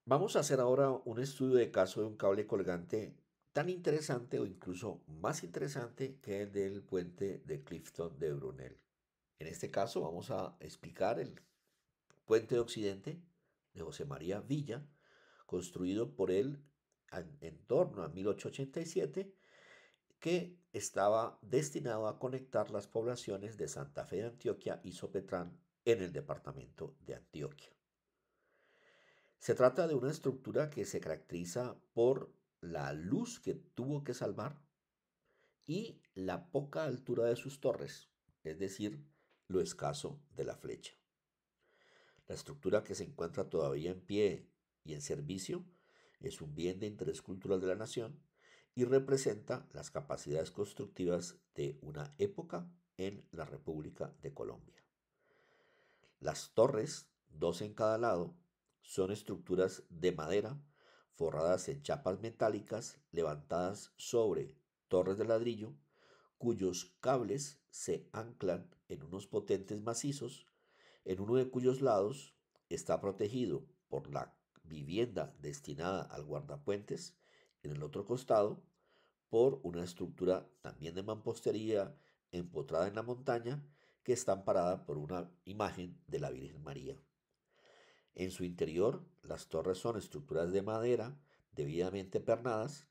Vamos a hacer ahora un estudio de caso de un cable colgante tan interesante o incluso más interesante que el del puente de Clifton de Brunel. En este caso vamos a explicar el puente de Occidente de José María Villa, construido por él en torno a 1887, que estaba destinado a conectar las poblaciones de Santa Fe de Antioquia y Sopetrán en el departamento de Antioquia. Se trata de una estructura que se caracteriza por la luz que tuvo que salvar y la poca altura de sus torres, es decir, lo escaso de la flecha. La estructura que se encuentra todavía en pie y en servicio es un bien de interés cultural de la nación y representa las capacidades constructivas de una época en la República de Colombia. Las torres, dos en cada lado, son estructuras de madera forradas en chapas metálicas levantadas sobre torres de ladrillo, cuyos cables se anclan en unos potentes macizos, en uno de cuyos lados está protegido por la vivienda destinada al guardapuentes, en el otro costado por una estructura también de mampostería empotrada en la montaña que está amparada por una imagen de la Virgen María. En su interior, las torres son estructuras de madera debidamente pernadas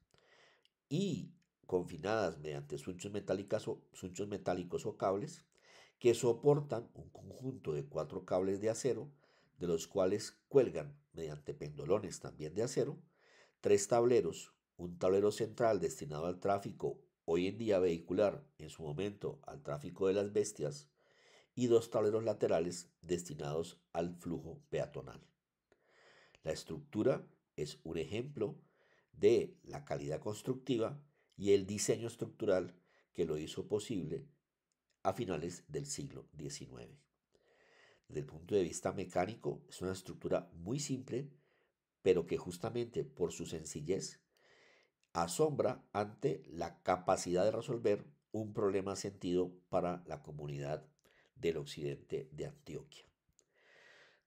y confinadas mediante sunchos metálicos o cables que soportan un conjunto de cuatro cables de acero, de los cuales cuelgan mediante pendolones también de acero, tres tableros, un tablero central destinado al tráfico hoy en día vehicular, en su momento al tráfico de las bestias, y dos tableros laterales destinados al flujo peatonal. La estructura es un ejemplo de la calidad constructiva y el diseño estructural que lo hizo posible a finales del siglo XIX. Desde el punto de vista mecánico, es una estructura muy simple, pero que justamente por su sencillez asombra ante la capacidad de resolver un problema sentido para la comunidad del occidente de Antioquia.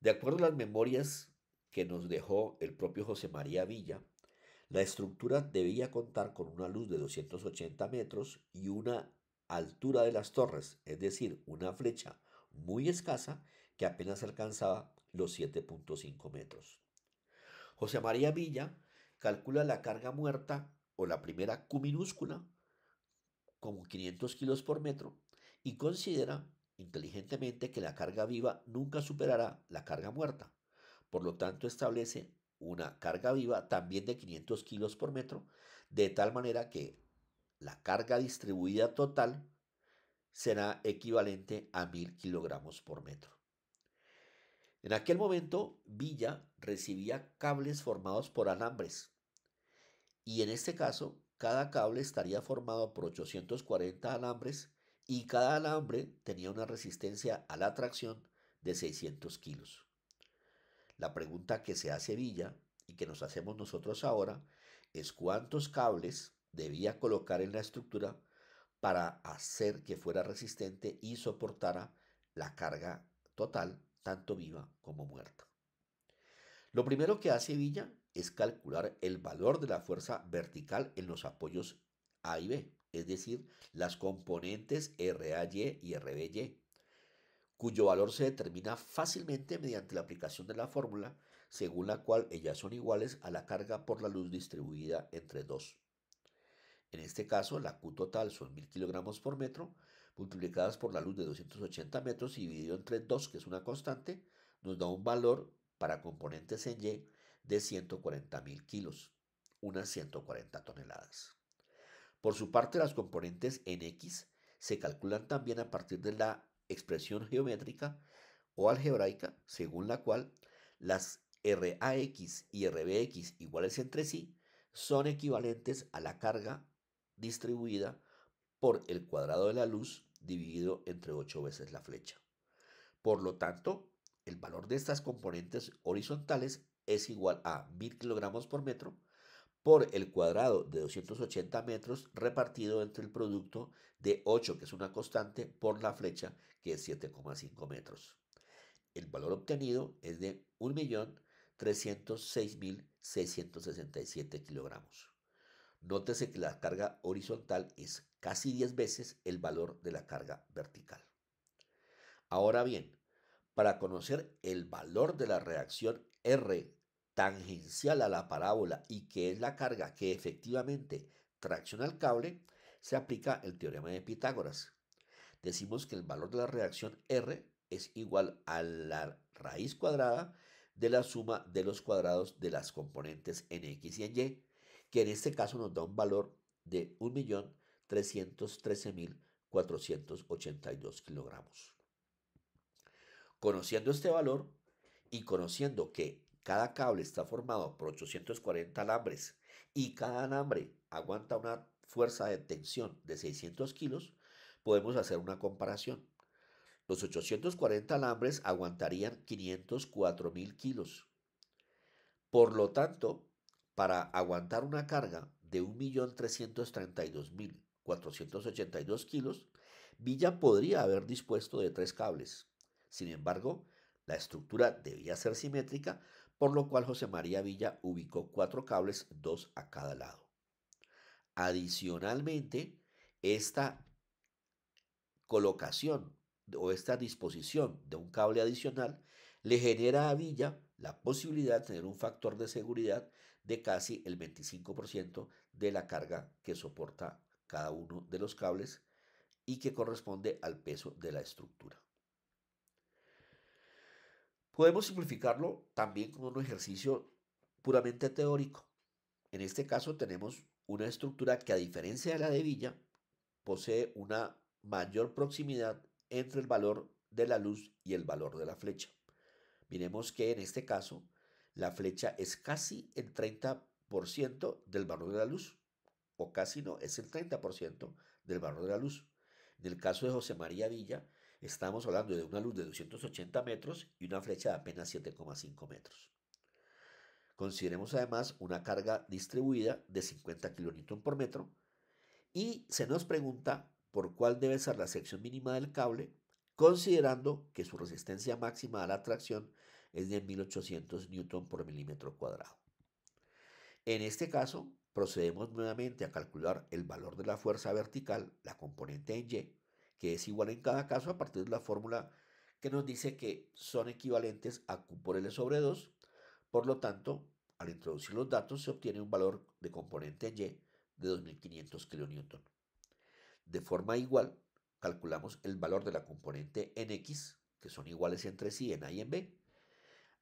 De acuerdo a las memorias que nos dejó el propio José María Villa, la estructura debía contar con una luz de 280 metros y una altura de las torres, es decir, una flecha muy escasa que apenas alcanzaba los 7,5 metros. José María Villa calcula la carga muerta o la primera Q minúscula como 500 kilos por metro y considera inteligentemente que la carga viva nunca superará la carga muerta. Por lo tanto, establece una carga viva también de 500 kilos por metro, de tal manera que la carga distribuida total será equivalente a 1000 kilogramos por metro. En aquel momento, Villa recibía cables formados por alambres y en este caso, cada cable estaría formado por 840 alambres y cada alambre tenía una resistencia a la tracción de 600 kilos. La pregunta que se hace Villa y que nos hacemos nosotros ahora es cuántos cables debía colocar en la estructura para hacer que fuera resistente y soportara la carga total, tanto viva como muerta. Lo primero que hace Villa es calcular el valor de la fuerza vertical en los apoyos A y B, es decir, las componentes RAY y RBY, cuyo valor se determina fácilmente mediante la aplicación de la fórmula, según la cual ellas son iguales a la carga por la luz distribuida entre dos. En este caso, la Q total son 1000 kilogramos por metro, multiplicadas por la luz de 280 metros y dividido entre 2, que es una constante, nos da un valor para componentes en Y de 140.000 kilos, unas 140 toneladas. Por su parte, las componentes en X se calculan también a partir de la expresión geométrica o algebraica, según la cual las RAX y RBX iguales entre sí son equivalentes a la carga distribuida por el cuadrado de la luz dividido entre 8 veces la flecha. Por lo tanto, el valor de estas componentes horizontales es igual a 1000 kilogramos por metro por el cuadrado de 280 metros repartido entre el producto de 8, que es una constante, por la flecha, que es 7,5 metros. El valor obtenido es de 306.667 kilogramos. Nótese que la carga horizontal es casi 10 veces el valor de la carga vertical. Ahora bien, para conocer el valor de la reacción R tangencial a la parábola y que es la carga que efectivamente tracciona el cable, se aplica el teorema de Pitágoras. Decimos que el valor de la reacción R es igual a la raíz cuadrada de la suma de los cuadrados de las componentes en X y en Y, que en este caso nos da un valor de 1.313.482 kilogramos. Conociendo este valor y conociendo que cada cable está formado por 840 alambres y cada alambre aguanta una fuerza de tensión de 600 kilos, podemos hacer una comparación. Los 840 alambres aguantarían 504.000 kilos. Por lo tanto, para aguantar una carga de 1.332.482 kilos, Villa podría haber dispuesto de 3 cables. Sin embargo, la estructura debía ser simétrica, por lo cual José María Villa ubicó 4 cables, 2 a cada lado. Adicionalmente, esta colocación o esta disposición de un cable adicional le genera a Villa la posibilidad de tener un factor de seguridad de casi el 25% de la carga que soporta cada uno de los cables y que corresponde al peso de la estructura. Podemos simplificarlo también con un ejercicio puramente teórico. En este caso tenemos una estructura que, a diferencia de la de Villa, posee una mayor proximidad entre el valor de la luz y el valor de la flecha. Miremos que en este caso la flecha es casi el 30% del valor de la luz, o casi no, es el 30% del valor de la luz. En el caso de José María Villa, estamos hablando de una luz de 280 metros y una flecha de apenas 7,5 metros. Consideremos además una carga distribuida de 50 kN por metro y se nos pregunta por cuál debe ser la sección mínima del cable, considerando que su resistencia máxima a la tracción es de 1800 Newton por milímetro cuadrado. En este caso, procedemos nuevamente a calcular el valor de la fuerza vertical, la componente en Y, que es igual en cada caso a partir de la fórmula que nos dice que son equivalentes a Q por L sobre 2. Por lo tanto, al introducir los datos se obtiene un valor de componente en Y de 2500 kN. De forma igual, calculamos el valor de la componente en X, que son iguales entre sí en A y en B.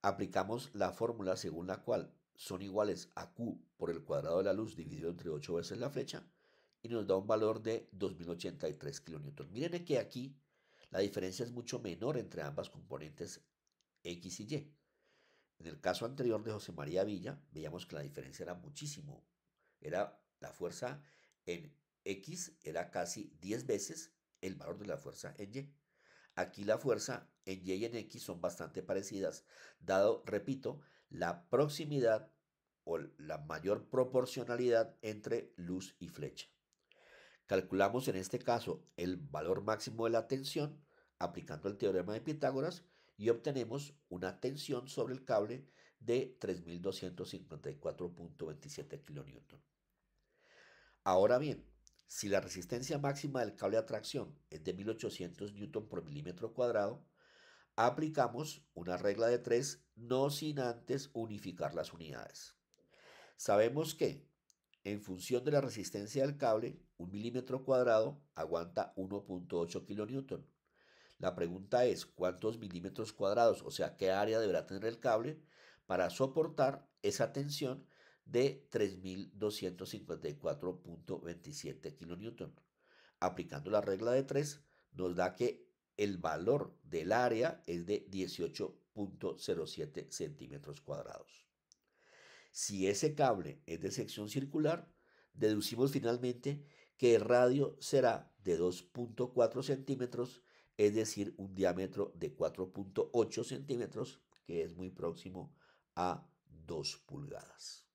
Aplicamos la fórmula según la cual son iguales a Q por el cuadrado de la luz dividido entre 8 veces la flecha y nos da un valor de 2083 kN. Miren que aquí la diferencia es mucho menor entre ambas componentes X y Y. En el caso anterior de José María Villa, veíamos que la diferencia era muchísimo. Era la fuerza en X era casi 10 veces el valor de la fuerza en Y. Aquí la fuerza en Y y en X son bastante parecidas, dado, repito, la proximidad o la mayor proporcionalidad entre luz y flecha. Calculamos en este caso el valor máximo de la tensión aplicando el teorema de Pitágoras y obtenemos una tensión sobre el cable de 3254.27 kN. Ahora bien, si la resistencia máxima del cable de tracción es de 1800 Newton por milímetro cuadrado, aplicamos una regla de 3 no sin antes unificar las unidades. Sabemos que, en función de la resistencia del cable, un milímetro cuadrado aguanta 1.8 kN. La pregunta es cuántos milímetros cuadrados, o sea, qué área deberá tener el cable para soportar esa tensión de 3254.27 kN. Aplicando la regla de 3, nos da que el valor del área es de 18.07 centímetros cuadrados. Si ese cable es de sección circular, deducimos finalmente que el radio será de 2.4 centímetros, es decir, un diámetro de 4.8 centímetros, que es muy próximo a 2 pulgadas.